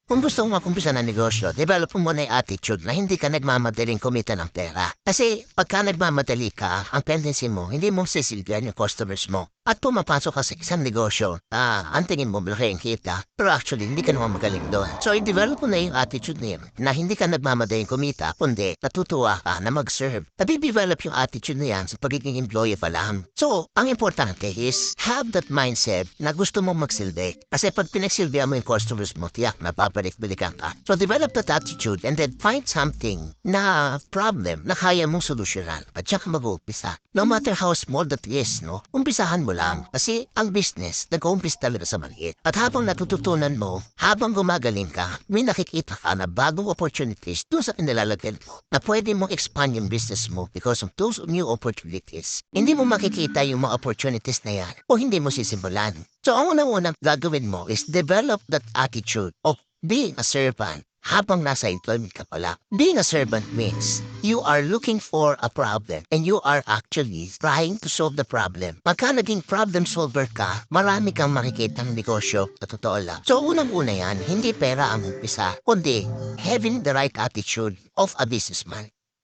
Kung gusto mong makumpisa ng negosyo, develop mo muna yung attitude na hindi ka nagmamadaling kumita ng pera. Kasi pagka nagmamadali ka, ang tendency mo, hindi mo sisilbihan yung customers mo. At pumapasok ka sa isang negosyo, ang tingin mo malaki ang kita, pero actually hindi ka naman magaling doon. So i-develop mo na yung attitude na yun, na hindi ka nagmamadaling kumita, kundi natutuwa ka na mag-serve. Nabidevelop yung attitude na yan sa pagiging employee pa lang. So, ang importante is, have that mindset na gusto mong magsilbi. Kasi pag pinagsilbihan mo yung customers mo, tiyak na babalik-balikan ka. So develop that attitude and then find something na problem na kaya mong solusyonan. At saka mag-uumpisa. No matter how small that is, no? Umpisahan mo lang. Kasi ang business, nag-uumpis talaga sa maliit. At habang natututunan mo, habang gumagaling ka, may nakikita ka na bagong opportunities doon sa pinalalagyan mo na pwede mong expand yung business mo because of those new opportunities. Hindi mo makikita yung mga opportunities na yan o hindi mo sisimulan. So ang unang-unang gagawin mo is develop that attitude of being a servant habang nasa employment ka pala. Being a servant means you are looking for a problem and you are actually trying to solve the problem. Pagka naging problem solver ka, marami kang makikita ng negosyo sa totoo lang. So unang-una yan, hindi pera ang umpisa, kundi having the right attitude of a businessman.